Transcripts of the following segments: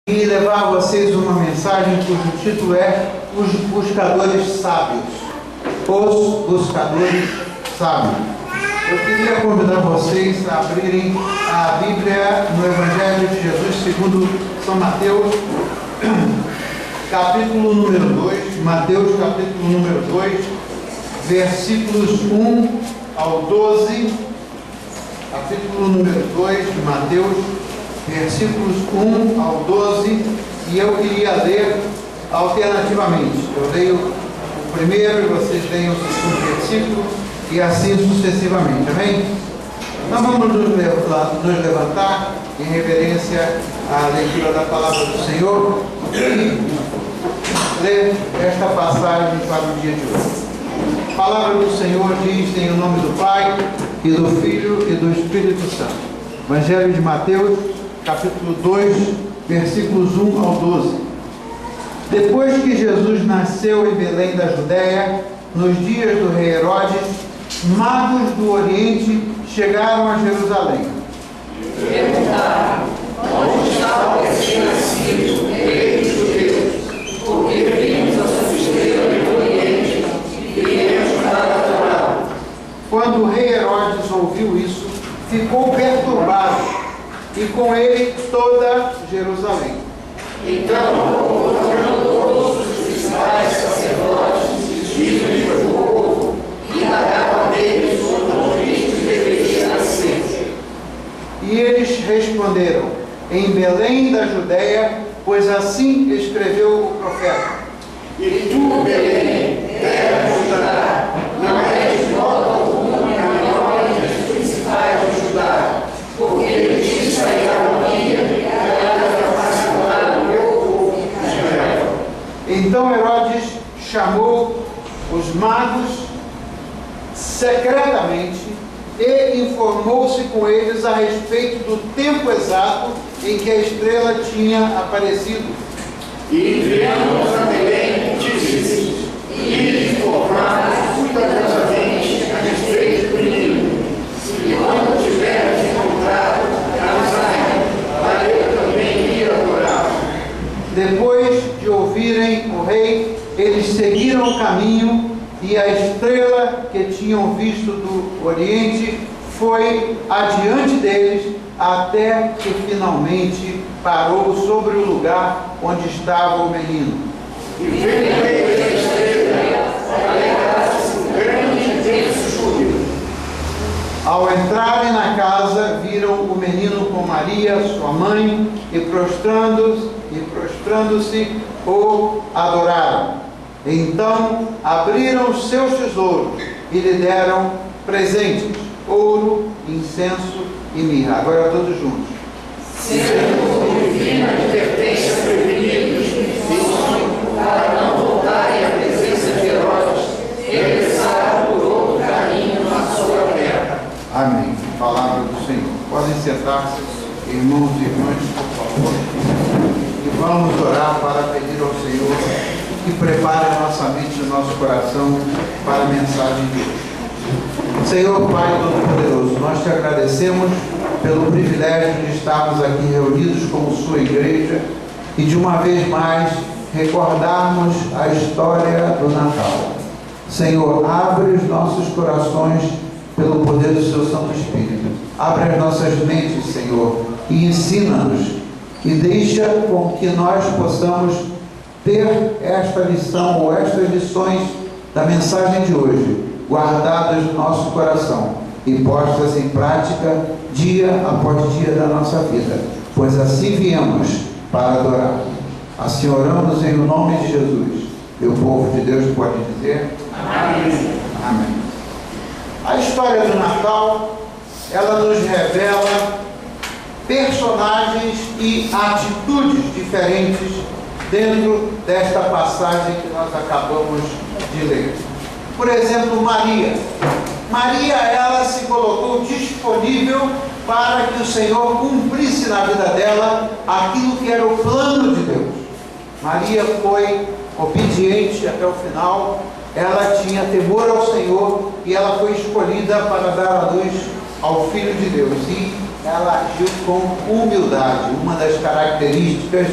E levar a vocês uma mensagem cujo título é Os Buscadores Sábios. Os Buscadores Sábios. Eu queria convidar vocês a abrirem a Bíblia no Evangelho de Jesus segundo São Mateus, capítulo número 2, Mateus capítulo número 2, versículos 1 ao 12, capítulo número 2 de Mateus, versículos 1 ao 12, e eu queria ler alternativamente. Eu leio o primeiro e vocês leem o segundo versículo, e assim sucessivamente, amém? Então vamos nos levantar em reverência à leitura da palavra do Senhor e ler esta passagem para o dia de hoje. A palavra do Senhor diz em nome do Pai, e do Filho e do Espírito Santo. Evangelho de Mateus, capítulo 2, versículos 1 ao 12. Depois que Jesus nasceu em Belém da Judéia, nos dias do rei Herodes, magos do Oriente chegaram a Jerusalém. Perguntaram: onde está o recém-nascido, rei dos judeus? Porque vimos a sua estrela do Oriente e viemos para adorá-lo. Quando o rei Herodes ouviu isso, ficou perturbado, e com ele toda Jerusalém. Então convocando todos os principais sacerdotes e os líderes do povo, indagaram deles onde o Cristo deveria nascer. E eles responderam: em Belém da Judéia, pois assim escreveu o profeta. E tu, Belém, terra de Judá, não és de modo algum menor entre os principais de Judá, porque ele diz sairá um dia que há de apaixonar o meu povo Israel. Então Herodes chamou os magos secretamente e informou-se com eles a respeito do tempo exato em que a estrela tinha aparecido. E enviamos a Belém, disse-lhes, e informar cuidadosamente a respeito do menino. E quando tiveres encontrado, avisai, para eu também ir adorá-lo. Depois de ouvirem o rei, eles seguiram o caminho, e a estrela que tinham visto do Oriente foi adiante deles, até que finalmente parou sobre o lugar onde estava o menino. E vendo eles a estrela, alegraram-se com grande e intenso júbilo. Ao entrarem na casa, viram o menino com Maria, sua mãe, e prostrando-se, o adoraram. Então abriram os seus tesouros e lhe deram presentes: ouro, incenso e mirra. Agora todos juntos. Sendo divina advertência prevenidos, e para não voltarem à presença de Herodes, regressaram por outro caminho na sua terra. Amém. Palavra do Senhor. Podem sentar-se, irmãos e irmãs, por favor. E vamos orar para pedir ao Senhor que prepare a nossa mente e o nosso coração para a mensagem de hoje. Senhor Pai Todo-Poderoso, nós te agradecemos pelo privilégio de estarmos aqui reunidos como sua igreja e de uma vez mais recordarmos a história do Natal. Senhor, abre os nossos corações pelo poder do seu Santo Espírito. Abre as nossas mentes, Senhor, e ensina-nos, e deixa com que nós possamos ter esta lição ou estas lições da mensagem de hoje guardadas no nosso coração e postas em prática dia após dia da nossa vida, pois assim viemos para adorar. Assim oramos em nome de Jesus. E o povo de Deus pode dizer amém. Amém. A história do Natal, ela nos revela personagens e atitudes diferentes dentro desta passagem que nós acabamos de ler. Por exemplo, Maria. Maria, ela se colocou disponível para que o Senhor cumprisse na vida dela aquilo que era o plano de Deus. Maria foi obediente até o final, ela tinha temor ao Senhor e ela foi escolhida para dar a luz ao Filho de Deus. E ela agiu com humildade, uma das características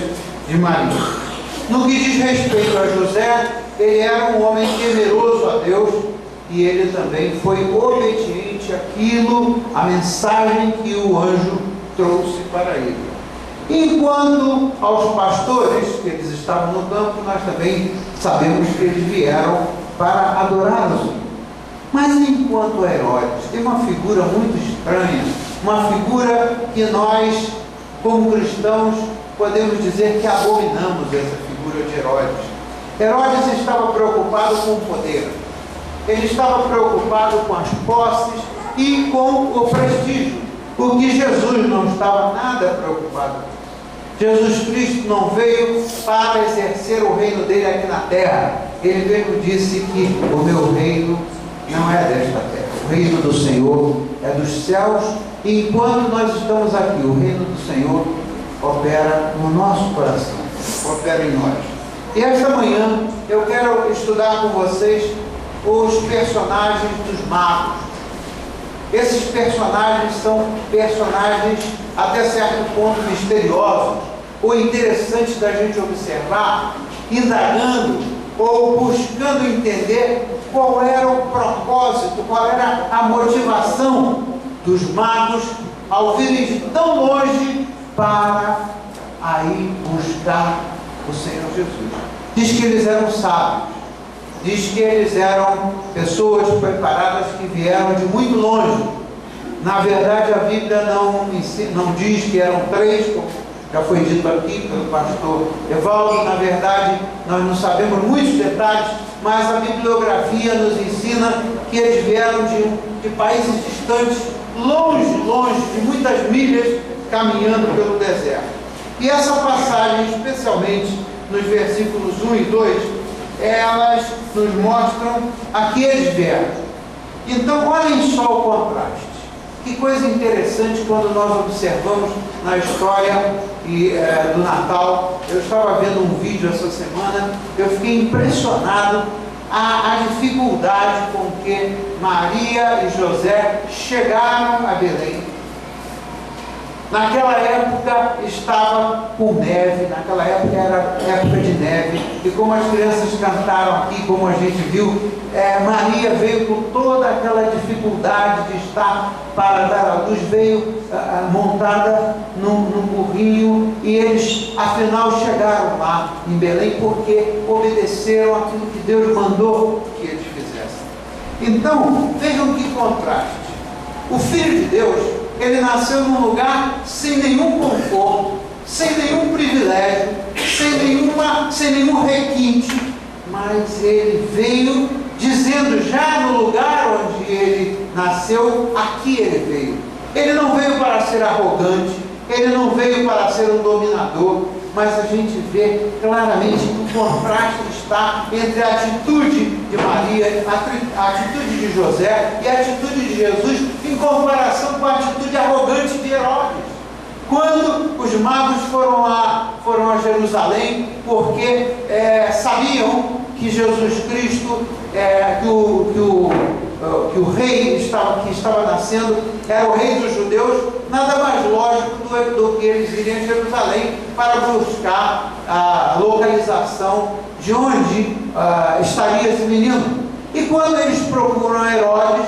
de Maria. No que diz respeito a José, ele era um homem temeroso a Deus e ele também foi obediente àquilo, à mensagem que o anjo trouxe para ele. Enquanto aos pastores, que eles estavam no campo, nós também sabemos que eles vieram para adorar o Senhor. Mas enquanto a Herodes, tem uma figura muito estranha, uma figura que nós, como cristãos, podemos dizer que abominamos essa figura de Herodes. Herodes estava preocupado com o poder, ele estava preocupado com as posses e com o prestígio, o que Jesus não estava nada preocupado. Jesus Cristo não veio para exercer o reino dele aqui na terra. Ele mesmo disse que o meu reino não é desta terra, o reino do Senhor é dos céus, e enquanto nós estamos aqui, o reino do Senhor opera no nosso coração, opera em nós. E esta manhã eu quero estudar com vocês os personagens dos magos. Esses personagens são personagens até certo ponto misteriosos, ou interessantes da gente observar, indagando ou buscando entender qual era o propósito, qual era a motivação dos magos ao virem de tão longe para aí buscar o Senhor Jesus. Diz que eles eram sábios, diz que eles eram pessoas preparadas que vieram de muito longe. Na verdade, a Bíblia não diz que eram três, como já foi dito aqui pelo pastor Evaldo. Na verdade, nós não sabemos muitos detalhes, mas a bibliografia nos ensina que eles vieram de países distantes, longe, de muitas milhas, caminhando pelo deserto. E essa passagem, especialmente nos versículos 1 e 2, elas nos mostram a que eles vieram. Então, olhem só o contraste. Que coisa interessante quando nós observamos na história do Natal. Eu estava vendo um vídeo essa semana, eu fiquei impressionado a dificuldade com que Maria e José chegaram a Belém. Naquela época estava com neve, naquela época era época de neve, e como as crianças cantaram aqui, como a gente viu, Maria veio com toda aquela dificuldade de estar para dar à luz, veio montada num burrinho, e eles afinal chegaram lá em Belém porque obedeceram aquilo que Deus mandou que eles fizessem. Então, vejam que contraste. O Filho de Deus, ele nasceu num lugar sem nenhum conforto, sem nenhum privilégio, sem nenhum requinte, mas ele veio dizendo já no lugar onde ele nasceu, aqui ele veio. Ele não veio para ser arrogante, ele não veio para ser um dominador, mas a gente vê claramente que o contraste está entre a atitude de Maria, a atitude de José e a atitude de Jesus em comparação com a atitude arrogante de Herodes. Quando os magos foram a Jerusalém, porque sabiam que Jesus Cristo, que o rei que estava nascendo era o rei dos judeus, nada mais lógico do que eles irem a Jerusalém para buscar a localização de onde estaria esse menino. E quando eles procuram Herodes,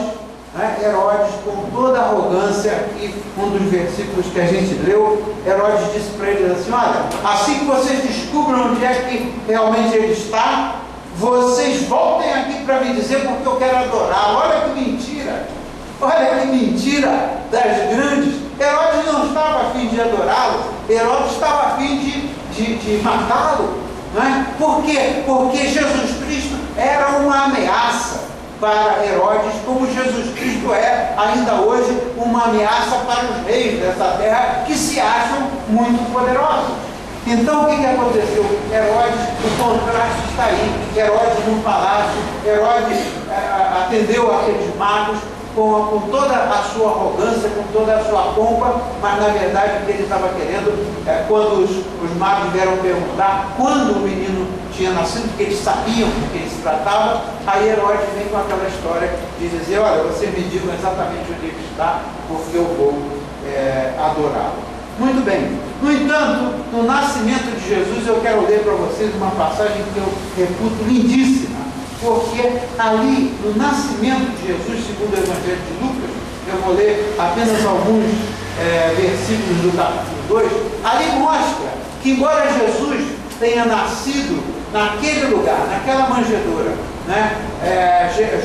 Herodes, com toda a arrogância, aqui um dos versículos que a gente leu, Herodes disse para eles assim: olha, assim que vocês descubram onde é que realmente ele está, vocês voltem aqui para me dizer porque eu quero adorá-lo. Olha que mentira! Olha que mentira das grandes. Herodes não estava a fim de adorá-lo, Herodes estava a fim de matá-lo. Não é? Por quê? Porque Jesus Cristo era uma ameaça para Herodes, como Jesus Cristo é ainda hoje uma ameaça para os reis dessa terra que se acham muito poderosos. Então o que aconteceu? Herodes, o contraste está aí. Herodes no palácio, Herodes atendeu aqueles magos com toda a sua arrogância, com toda a sua pompa, mas na verdade o que ele estava querendo, quando os magos vieram perguntar quando o menino tinha nascido, porque eles sabiam do que ele se tratava, aí Herodes vem com aquela história de dizer: olha, vocês me digam exatamente onde ele está, porque eu vou adorá-lo. Muito bem. No entanto, no nascimento de Jesus, eu quero ler para vocês uma passagem que eu reputo lindíssima, porque ali, no nascimento de Jesus, segundo o Evangelho de Lucas, eu vou ler apenas alguns versículos do capítulo 2, ali mostra que, embora Jesus tenha nascido naquele lugar, naquela manjedoura, né,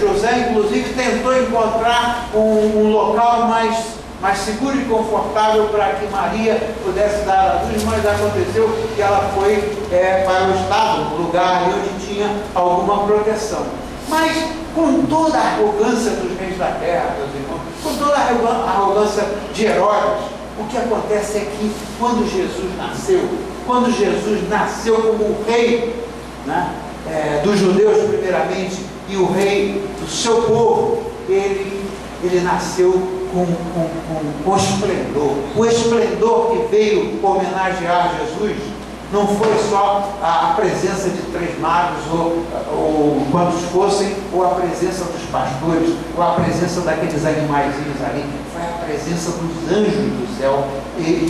José, inclusive, tentou encontrar um local mais seguro e confortável para que Maria pudesse dar a luz, mas aconteceu que ela foi para o estado, no lugar onde tinha alguma proteção. Mas com toda a arrogância dos reis da terra, meus irmãos, com toda a arrogância de Herodes, o que acontece é que quando Jesus nasceu como o rei, né, dos judeus primeiramente, e o rei do seu povo, ele nasceu com esplendor. O esplendor que veio homenagear Jesus não foi só a presença de 3 magos, ou quantos fossem, ou a presença dos pastores, ou a presença daqueles animaizinhos ali, foi a presença dos anjos do céu. E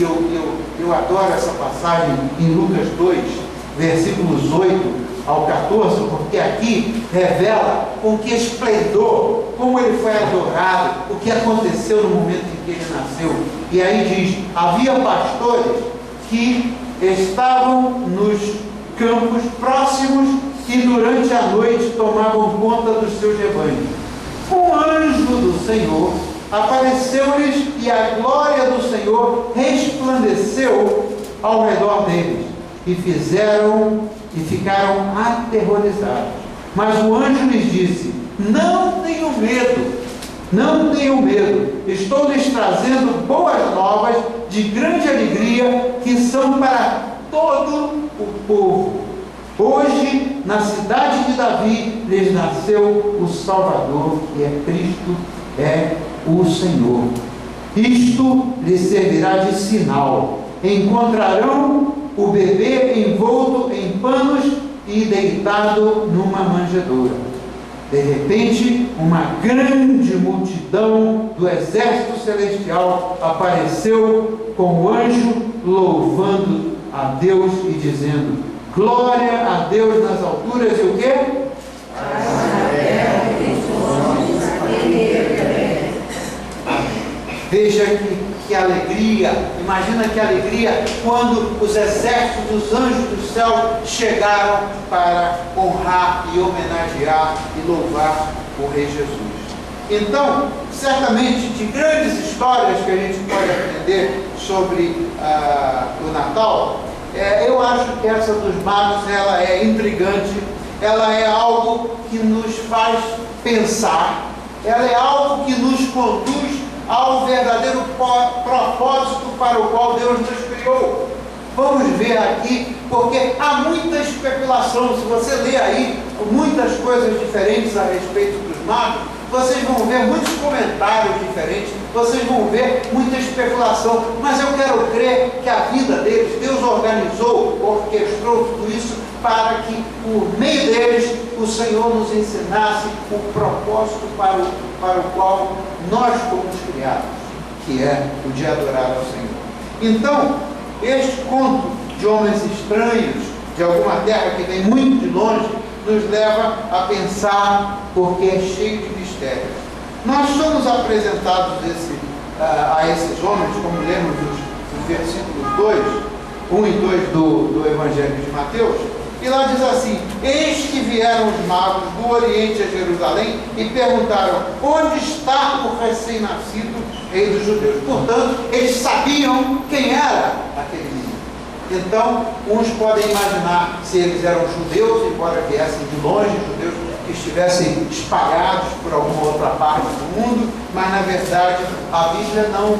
eu adoro essa passagem em Lucas 2, versículos 8 ao 14, porque aqui revela com que esplendor, como ele foi adorado, o que aconteceu no momento em que ele nasceu. E aí diz: havia pastores que estavam nos campos próximos e durante a noite tomavam conta dos seus rebanhos. Um anjo do Senhor apareceu-lhes e a glória do Senhor resplandeceu ao redor deles e ficaram aterrorizados. Mas o anjo lhes disse: não tenham medo, estou lhes trazendo boas novas de grande alegria, que são para todo o povo. Hoje, na cidade de Davi, lhes nasceu o Salvador, que é Cristo, é o Senhor. Isto lhes servirá de sinal: encontrarão o bebê envolto em panos e deitado numa manjedoura. De repente, uma grande multidão do exército celestial apareceu com o anjo, louvando a Deus e dizendo: glória a Deus nas alturas e o quê? Veja que alegria, imagina que alegria quando os exércitos dos anjos do céu chegaram para honrar e homenagear e louvar o Rei Jesus. Então, certamente, de grandes histórias que a gente pode aprender sobre o Natal, eu acho que essa dos magos, ela é intrigante, ela é algo que nos faz pensar, ela é algo que nos conduz ao verdadeiro propósito para o qual Deus nos criou. Vamos ver aqui, porque há muita especulação. Se você ler aí muitas coisas diferentes a respeito dos magos, vocês vão ver muitos comentários diferentes, vocês vão ver muita especulação, mas eu quero crer que a vida deles, Deus organizou, orquestrou tudo isso para que, por meio deles, o Senhor nos ensinasse o propósito para o qual nós fomos criados, que é o de adorar ao Senhor. Então, este conto de homens estranhos, de alguma terra que vem muito de longe, nos leva a pensar, porque é cheio de mistérios. Nós somos apresentados a esses homens, como lemos nos versículos 1 e 2 do Evangelho de Mateus, e lá diz assim: eis que vieram os magos do Oriente a Jerusalém e perguntaram: onde está o recém-nascido rei dos judeus? Portanto, eles sabiam quem era aquele menino. Então, uns podem imaginar se eles eram judeus, embora viessem de longe, judeus que estivessem espalhados por alguma outra parte do mundo, mas na verdade a Bíblia não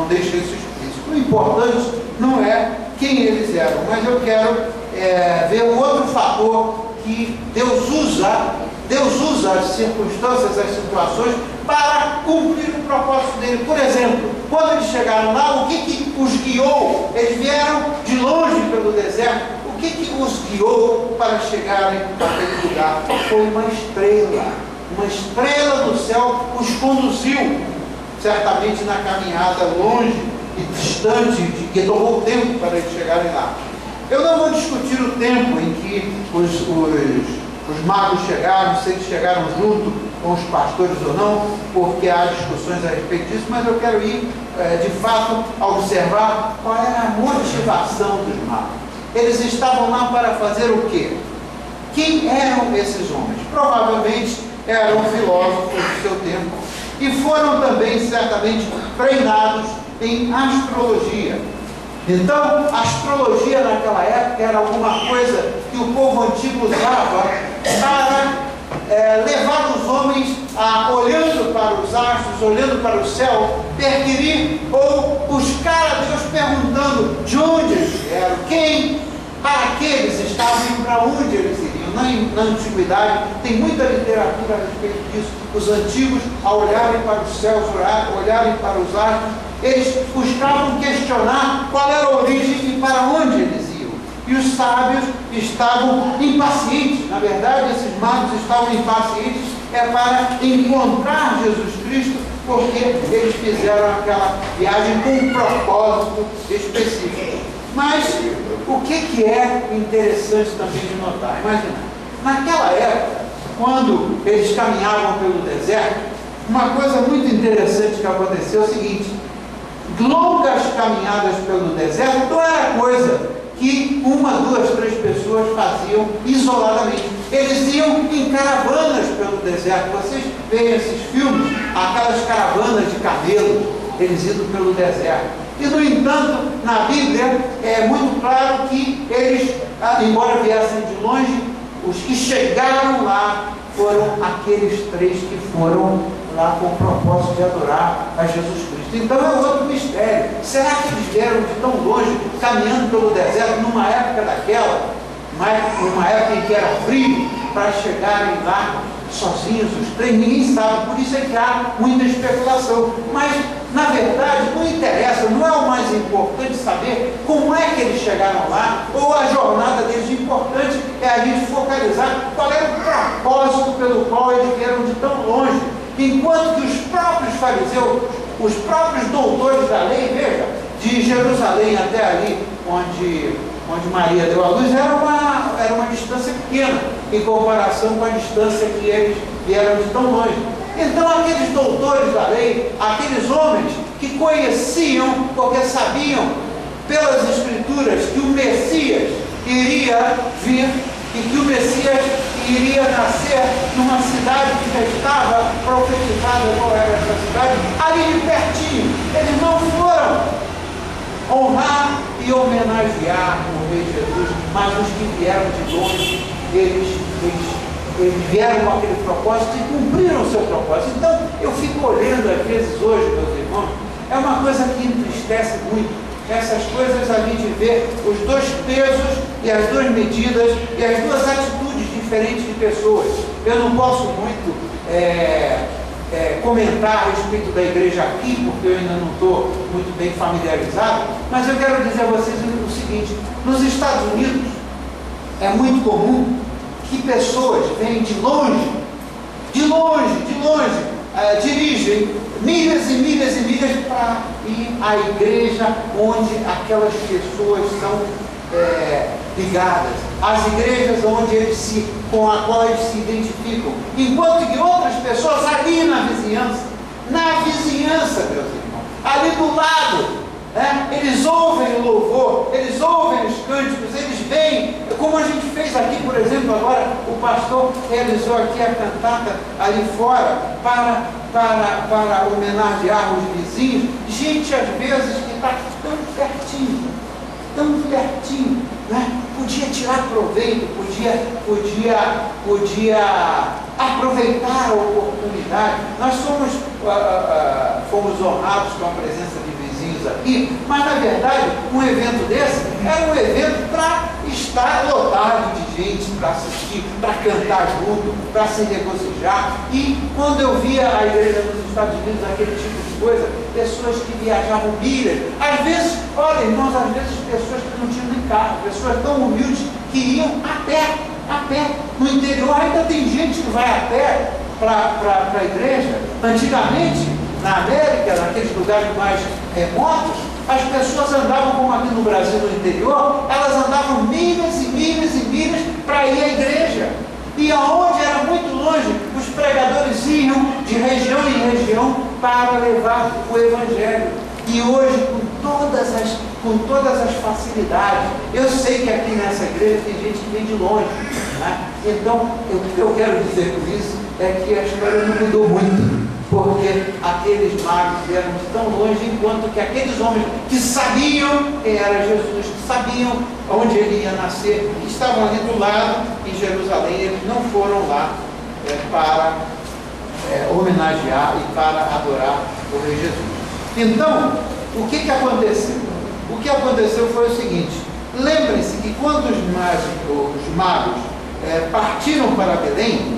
deixa isso explícito. O importante não é quem eles eram, mas eu quero ver um outro fator que Deus usa as circunstâncias, as situações para cumprir o propósito dele. Por exemplo, quando eles chegaram lá, o que os guiou? Eles vieram de longe pelo deserto. O que os guiou para chegarem àquele lugar? Foi uma estrela do céu os conduziu. certamente na caminhada longe e distante, que tomou tempo para eles chegarem lá. Eu não vou discutir o tempo em que os magos chegaram, se eles chegaram junto com os pastores ou não, porque há discussões a respeito disso, mas eu quero ir, de fato, a observar qual era a motivação dos magos. Eles estavam lá para fazer o quê? Quem eram esses homens? Provavelmente eram filósofos do seu tempo e foram também, certamente, treinados em astrologia. Então, a astrologia naquela época era alguma coisa que o povo antigo usava para levar os homens a, olhando para os astros, olhando para o céu, perquirir ou buscar a Deus perguntando de onde eles vieram, quem, para que eles estavam e para onde eles iriam. Na antiguidade tem muita literatura a respeito disso. Os antigos, ao olharem para os céus, olharem para os astros, eles buscavam questionar qual era a origem e para onde eles iam. E os sábios estavam impacientes. Na verdade, esses magos estavam impacientes para encontrar Jesus Cristo, porque eles fizeram aquela viagem com um propósito específico. Mas o que é interessante também de notar? Imagina, naquela época, quando eles caminhavam pelo deserto, uma coisa muito interessante que aconteceu é o seguinte: longas caminhadas pelo deserto não era coisa que uma, duas, três pessoas faziam isoladamente. Eles iam em caravanas pelo deserto. Vocês veem esses filmes, aquelas caravanas de camelo, eles indo pelo deserto. E, no entanto, na Bíblia é muito claro que eles, embora viessem de longe, os que chegaram lá foram aqueles três que foram lá com o propósito de adorar a Jesus Cristo. Então é outro mistério. Será que eles vieram de tão longe, caminhando pelo deserto, numa época daquela, uma época em que era frio, para chegarem lá sozinhos os três? Ninguém sabe, por isso é que há muita especulação. Mas, na verdade, não interessa, não é o mais importante saber como é que eles chegaram lá, ou a jornada deles. O importante é a gente focalizar qual era o propósito pelo qual eles vieram de tão longe. Enquanto que os próprios fariseus, os próprios doutores da lei, veja, de Jerusalém até ali, onde Maria deu à luz, era uma distância pequena, em comparação com a distância que eles vieram de tão longe. Então, aqueles doutores da lei, aqueles homens que conheciam, porque sabiam pelas Escrituras que o Messias iria vir e que o Messias iria nascer numa cidade que já estava profetizada, qual era essa cidade, ali de pertinho. Eles não foram honrar e homenagear o Rei Jesus, mas os que vieram de longe, eles vieram com aquele propósito e cumpriram o seu propósito. Então, eu fico olhando às vezes hoje, meus irmãos, é uma coisa que entristece muito. Essas coisas a gente vê os dois pesos e as duas medidas e as duas atitudes diferentes de pessoas. Eu não posso muito comentar a respeito da igreja aqui, porque eu ainda não estou muito bem familiarizado, mas eu quero dizer a vocês o seguinte: nos Estados Unidos é muito comum que pessoas vêm de longe, dirigem milhas e milhas e milhas para ir à igreja onde aquelas pessoas são ligadas, as igrejas com a qual eles se identificam, enquanto que outras pessoas ali na vizinhança, meus irmãos, ali do lado, eles ouvem o louvor, eles ouvem os cânticos, eles vêm, como a gente fez aqui, por exemplo, agora o pastor realizou aqui a cantata ali fora para homenagear os vizinhos, gente às vezes que está tão pertinho, né? Podia tirar proveito, podia aproveitar a oportunidade. Nós fomos honrados com a presença de vizinhos aqui, mas na verdade um evento desse era um evento para estar lotado de gente, para assistir, para cantar junto, para se regozijar. E quando eu via a igreja nos Estados Unidos, aquele tipo de coisa, pessoas que viajavam milhas, às vezes, olha irmãos, às vezes pessoas que não tinham nem carro, pessoas tão humildes que iam a pé, no interior. Ainda tem gente que vai a pé para a igreja. Antigamente na América, naqueles lugares mais remotos, as pessoas andavam, como aqui no Brasil, no interior, elas andavam milhas e milhas e milhas para ir à igreja. E aonde era muito longe, os pregadores iam de região em região para levar o Evangelho. E hoje, com todas as facilidades, eu sei que aqui nessa igreja tem gente que vem de longe, né? Então, o que eu quero dizer com isso é que a história não mudou muito, porque aqueles magos vieram de tão longe, enquanto que aqueles homens que sabiam quem era Jesus, que sabiam onde ele ia nascer, que estavam ali do lado em Jerusalém, eles não foram lá para homenagear e para adorar o Rei Jesus. Então, o que aconteceu? O que aconteceu foi o seguinte: lembrem-se que quando os magos partiram para Belém,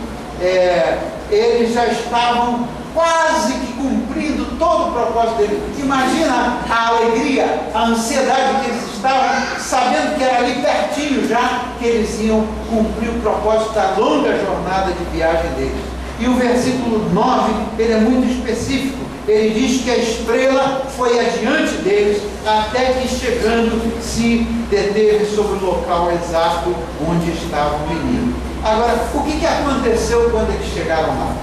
eles já estavam quase que cumprindo todo o propósito deles. Imagina a alegria, a ansiedade que eles estavam, sabendo que era ali pertinho já que eles iam cumprir o propósito da longa jornada de viagem deles. E o versículo 9, ele é muito específico. Ele diz que a estrela foi adiante deles, até que chegando se deteve sobre o local exato onde estava o menino. Agora, o que aconteceu quando eles chegaram lá?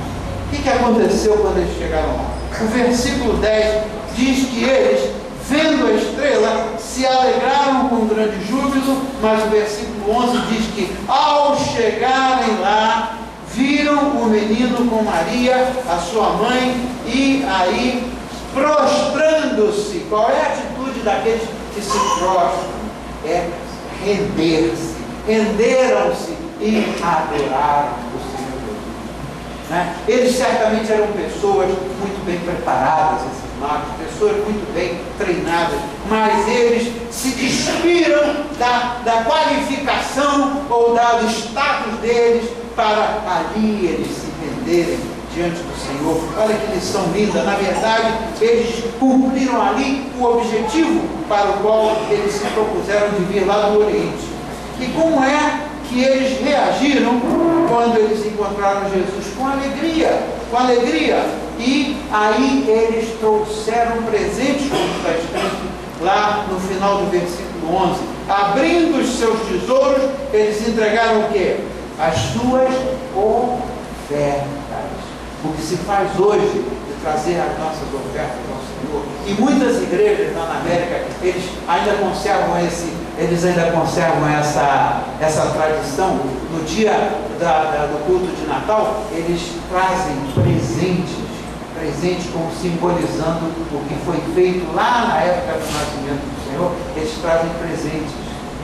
O que aconteceu quando eles chegaram lá? O versículo 10 diz que eles, vendo a estrela, se alegraram com grande júbilo, mas o versículo 11 diz que, ao chegarem lá, viram o menino com Maria, a sua mãe, e aí, prostrando-se. Qual é a atitude daqueles que se prostram? É render-se. Renderam-se e adoraram o Senhor Jesus. Né? Eles certamente eram pessoas muito bem preparadas, esses magos, pessoas muito bem treinadas, mas eles se despiram da qualificação ou do status deles para ali eles se renderem diante do Senhor. Olha que lição linda. Na verdade, eles cumpriram ali o objetivo para o qual eles se propuseram de vir lá do Oriente. E como é que eles reagiram quando eles encontraram Jesus? Com alegria, com alegria. E aí eles trouxeram presentes, como está escrito lá no final do versículo 11. Abrindo os seus tesouros, eles entregaram o quê? As suas ofertas. O que se faz hoje de trazer as nossas ofertas ao Senhor. E muitas igrejas lá na América, eles ainda conservam essa tradição. No dia do culto de Natal, eles trazem presentes como simbolizando o que foi feito lá na época do nascimento do Senhor. Eles trazem presentes,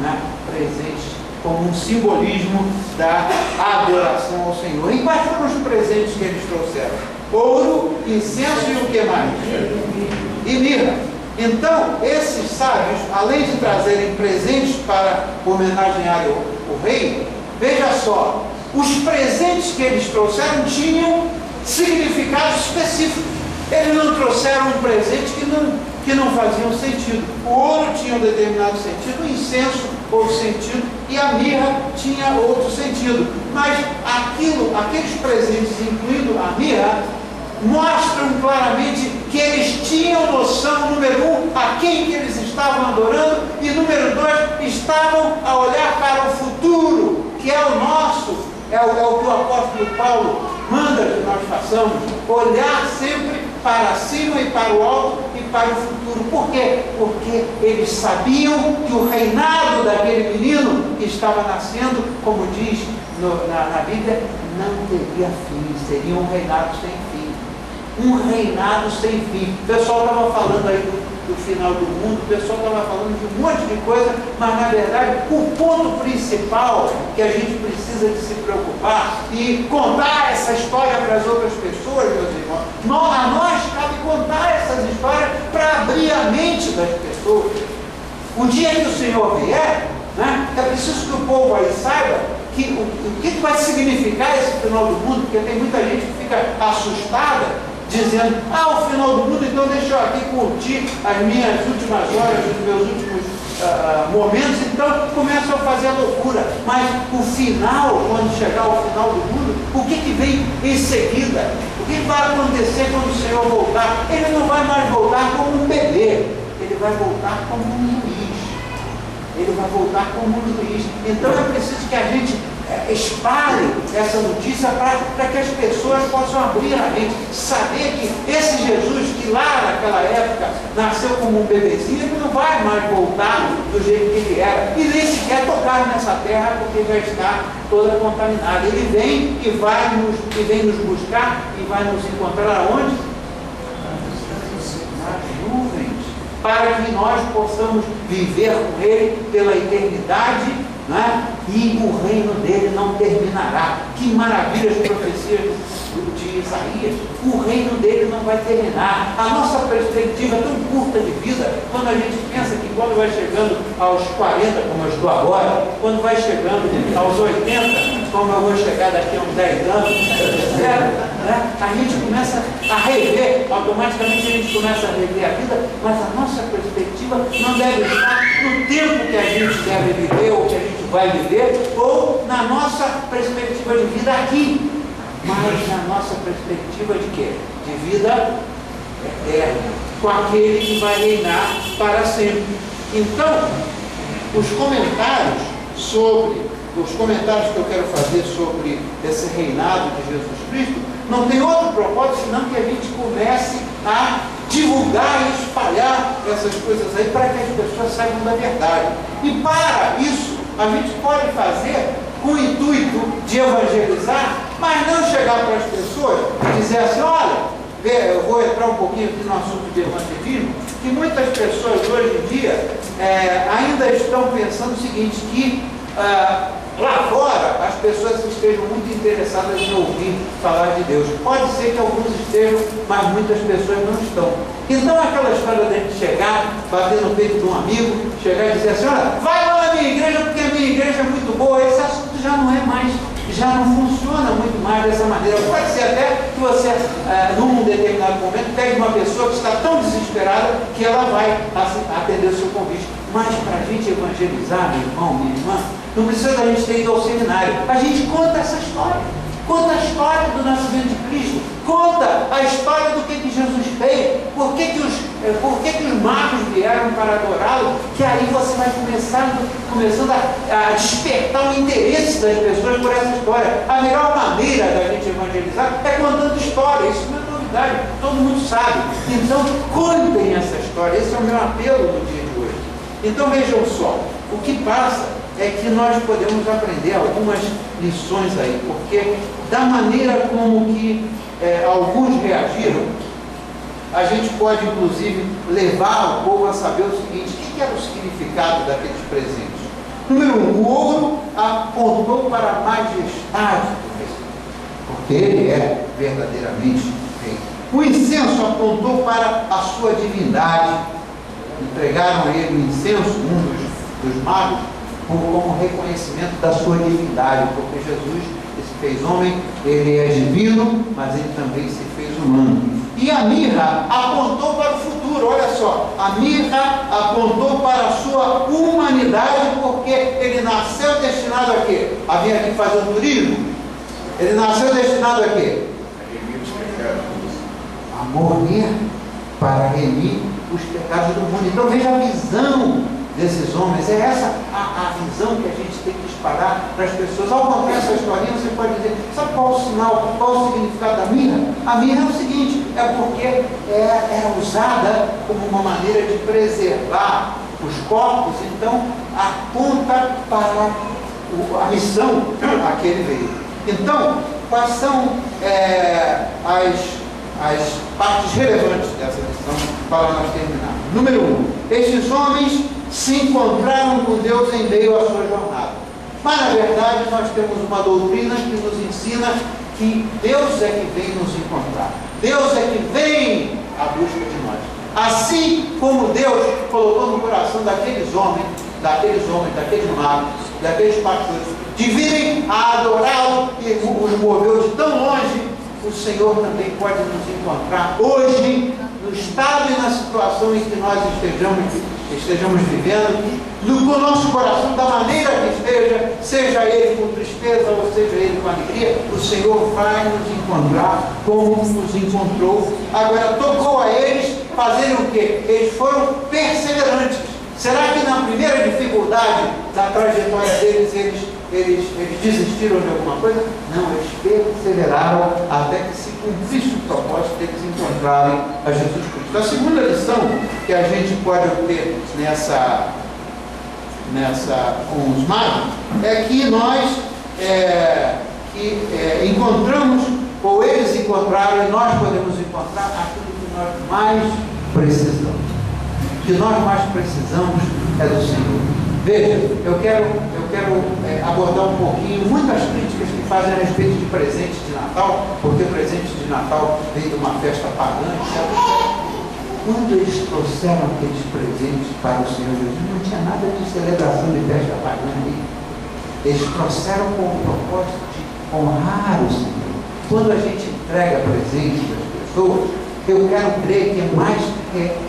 né? Presentes como um simbolismo da adoração ao Senhor. E quais foram os presentes que eles trouxeram? Ouro, incenso e o que mais? E mirra. Então, esses sábios, além de trazerem presentes para homenagear o rei, veja só, os presentes que eles trouxeram tinham significados específicos. Eles não trouxeram um presente que não faziam sentido. O ouro tinha um determinado sentido, o incenso outro sentido e a mirra tinha outro sentido. Mas aqueles presentes, incluindo a mirra, mostram claramente que eles tinham noção, número 1, a quem que eles estavam adorando, e número 2, estavam a olhar para o futuro, que é o nosso, é o que o apóstolo Paulo manda que nós façamos, olhar sempre para cima e para o alto e para o futuro. Por quê? Porque eles sabiam que o reinado daquele menino que estava nascendo, como diz na Bíblia, não teria fim, seria um reinado sem fim. Um reinado sem fim. O pessoal estava falando aí do final do mundo, o pessoal estava falando de um monte de coisa, mas na verdade o ponto principal que a gente precisa de se preocupar e contar essa história para as outras pessoas, meus irmãos, a nós cabe contar essas histórias para abrir a mente das pessoas. O dia que o Senhor vier, né, é preciso que o povo aí saiba o que vai significar esse final do mundo, porque tem muita gente que fica assustada, dizendo, o final do mundo, então deixa eu aqui curtir as minhas últimas horas, os meus últimos momentos, então começam a fazer fazer a loucura, mas o final, quando chegar ao final do mundo, o que vem em seguida? O que vai acontecer quando o Senhor voltar? Ele não vai mais voltar como um bebê, ele vai voltar como um juiz. Ele vai voltar como um juiz. Então é preciso que a gente espalhe essa notícia para que as pessoas possam abrir a mente, saber que esse Jesus que lá naquela época nasceu como um bebezinho, ele não vai mais voltar do jeito que ele era, e nem sequer tocar nessa terra, porque já está toda contaminada. Ele vem e vem nos buscar e vai nos encontrar aonde? Nas nuvens, para que nós possamos viver com ele pela eternidade, né? E o reino dele não terminará. Que maravilha as profecias de Isaías. O reino dele não vai terminar. A nossa perspectiva é tão curta de vida, quando a gente pensa que quando vai chegando aos 40, como eu estou agora, quando vai chegando aos 80, como eu vou chegar daqui a uns 10 anos, né? A gente começa a rever, automaticamente a gente começa a rever a vida, mas a nossa perspectiva não deve estar no tempo que a gente deve viver, ou que a gente vai viver, ou na nossa perspectiva de vida aqui, mas na nossa perspectiva de quê? De vida eterna, com aquele que vai reinar para sempre. Então, os comentários que eu quero fazer sobre esse reinado de Jesus Cristo, não tem outro propósito senão que a gente comece a divulgar e espalhar essas coisas aí para que as pessoas saibam da verdade. E para isso, a gente pode fazer com o intuito de evangelizar, mas não chegar para as pessoas e dizer assim, olha, eu vou entrar um pouquinho aqui no assunto de evangelismo, que muitas pessoas hoje em dia ainda estão pensando o seguinte, que lá fora as pessoas estejam muito interessadas em ouvir falar de Deus. Pode ser que alguns estejam, mas muitas pessoas não estão. Então aquela história da gente chegar, bater no peito de um amigo, chegar e dizer assim, olha, vai lá na minha igreja porque a minha igreja é muito boa, esse assunto já não é mais, já não funciona muito mais dessa maneira. Pode ser até que você, num determinado momento, pegue uma pessoa que está tão desesperada que ela vai atender o seu convite. Mas para a gente evangelizar, meu irmão, minha irmã, não precisa da gente ter ido ao seminário. A gente conta essa história. Conta a história do nascimento de Cristo. Conta a história do que Jesus fez. Por que os magos vieram para adorá-lo. Que aí você vai começando a despertar o interesse das pessoas por essa história. A melhor maneira da gente evangelizar é contando história. Isso não é novidade. Todo mundo sabe. Então, contem essa história. Esse é o meu apelo no dia de hoje. Então, vejam só. O que passa é que nós podemos aprender algumas lições aí, porque da maneira como que alguns reagiram, a gente pode inclusive levar o povo a saber o seguinte, o que era o significado daqueles presentes. Número 1, o ouro apontou para a majestade do Mestre, porque ele é verdadeiramente rei. O incenso apontou para a sua divindade. Entregaram a ele o incenso, dos magos, como reconhecimento da sua divindade, porque Jesus se fez homem, ele é divino, mas ele também se fez humano. E a mirra apontou para o futuro, olha só, a mirra apontou para a sua humanidade, porque ele nasceu destinado a quê? A vir aqui fazer um turismo? Ele nasceu destinado a quê? A morrer para remir os pecados do mundo. Então veja a visão desses homens, é essa a visão que a gente tem que espalhar para as pessoas. Ao contar essa historinha, você pode dizer, sabe qual o sinal, qual o significado da mirra? A mirra é o seguinte, é porque era usada como uma maneira de preservar os corpos, então aponta para a missão a que ele veio. Então, quais são as partes relevantes dessa lição para nós terminarmos? Número 1, estes homens se encontraram com Deus em meio à sua jornada. Mas na verdade nós temos uma doutrina que nos ensina que Deus é que vem nos encontrar. Deus é que vem à busca de nós. Assim como Deus colocou no coração daqueles homens, daqueles magos, daqueles pastores, de virem a adorá-lo e os moveu de tão longe, o Senhor também pode nos encontrar hoje, no estado e na situação em que nós estejamos vivendo, no nosso coração, da maneira que esteja, seja ele com tristeza ou seja ele com alegria, o Senhor vai nos encontrar como nos encontrou. Agora, tocou a eles fazerem o quê? Eles foram perseverantes. Será que na primeira dificuldade da trajetória deles, eles desistiram de alguma coisa? Não, eles perseveraram até que se cumprisse o propósito deles encontrarem a Jesus Cristo. A segunda lição que a gente pode obter com os magos é que nós encontramos, ou eles encontraram, e nós podemos encontrar aquilo que nós mais precisamos. O que nós mais precisamos é do Senhor. Veja, eu quero abordar um pouquinho muitas críticas que fazem a respeito de presentes de Natal, porque presente de Natal vem de uma festa pagã, etc. Quando eles trouxeram aqueles presentes para o Senhor Jesus, não tinha nada de celebração de festa pagã ali. Eles trouxeram com o propósito de honrar o Senhor. Quando a gente entrega presentes às pessoas, eu quero crer que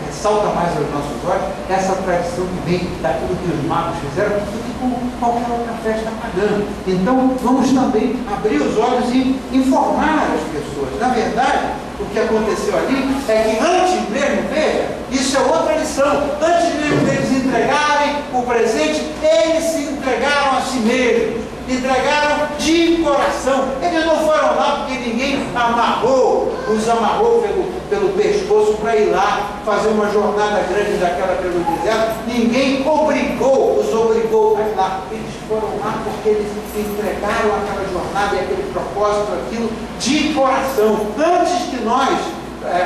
ressalta mais aos nossos olhos essa tradição que vem daquilo que os magos fizeram, do que com qualquer outra festa pagã. Então, vamos também abrir os olhos e informar as pessoas. Na verdade, o que aconteceu ali é que antes mesmo, veja, isso é outra lição, antes mesmo deles entregarem o presente, eles se entregaram a si mesmos. Entregaram de coração. Eles não foram lá porque ninguém os amarrou pelo pescoço para ir lá fazer uma jornada grande daquela pelo deserto. Ninguém os obrigou a ir lá. Eles foram lá porque eles entregaram aquela jornada e aquele propósito, aquilo de coração. Antes que nós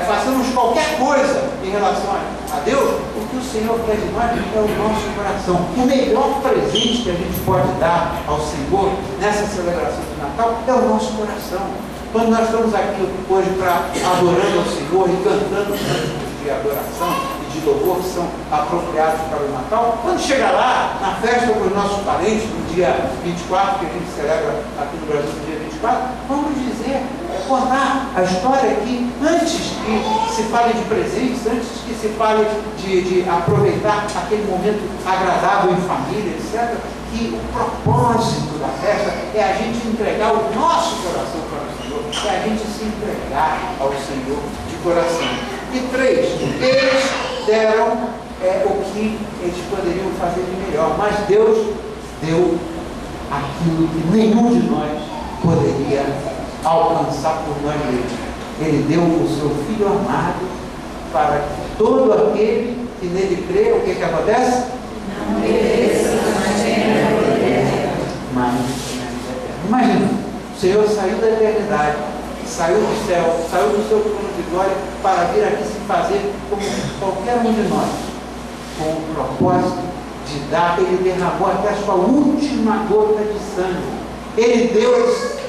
façamos qualquer coisa em relação a Deus, o que o Senhor quer de nós é o nosso coração. O melhor presente que a gente pode dar ao Senhor nessa celebração de Natal é o nosso coração. Quando nós estamos aqui hoje adorando ao Senhor e cantando cânticos de adoração e de louvor que são apropriados para o Natal, quando chegar lá na festa com os nossos parentes, no dia 24, que a gente celebra aqui no Brasil no dia 24, vamos contar a história que antes que se fale de presentes, antes que se fale de aproveitar aquele momento agradável em família, etc., que o propósito da festa é a gente entregar o nosso coração para o Senhor, é a gente se entregar ao Senhor de coração. E 3, eles deram o que eles poderiam fazer de melhor, mas Deus deu aquilo que nenhum de nós poderia alcançar por nós mesmos. Ele deu o seu Filho amado para que todo aquele que nele crê, o que acontece? Não pereça, mas tenha vida eterna. Imagina, o Senhor saiu da eternidade, saiu do céu, saiu do seu trono de glória para vir aqui se fazer como qualquer um de nós, com o propósito de dar. Ele derramou até a sua última gota de sangue. Ele deu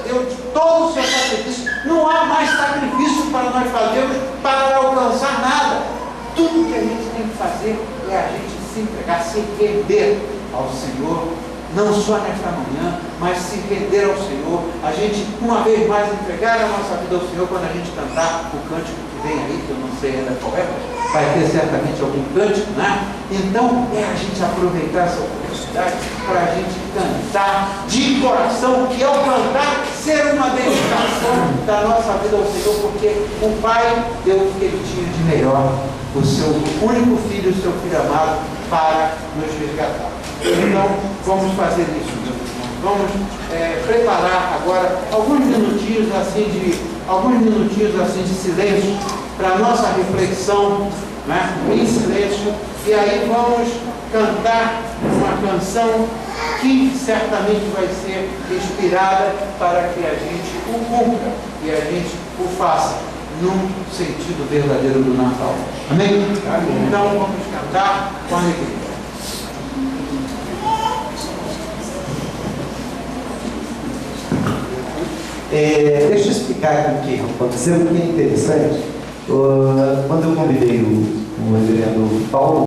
de todo o seu sacrifício. Não há mais sacrifício para nós fazermos para alcançar nada. Tudo que a gente tem que fazer é a gente se entregar, se render ao Senhor, não só nesta manhã, mas se render ao Senhor. A gente, uma vez mais, entregar a nossa vida ao Senhor quando a gente cantar o cântico que vem aí, que eu não sei ainda qual é, vai ter certamente algum cântico, né? Então, é a gente aproveitar essa oportunidade para a gente cantar de coração, que ao cantar, ser uma dedicação da nossa vida ao Senhor, porque o Pai deu o que Ele tinha de melhor, o seu único Filho, o seu Filho amado, para nos resgatar. Então, vamos fazer isso, meus irmãos. Vamos preparar agora alguns minutinhos assim de silêncio para a nossa reflexão, né, em silêncio, e aí vamos cantar uma canção que certamente vai ser inspirada para que a gente o cumpra e a gente o faça num sentido verdadeiro do Natal. Amém? Amém. Então vamos cantar com alegria. Deixa eu explicar o que aconteceu, porque é interessante. Quando eu convidei o reverendo Paulo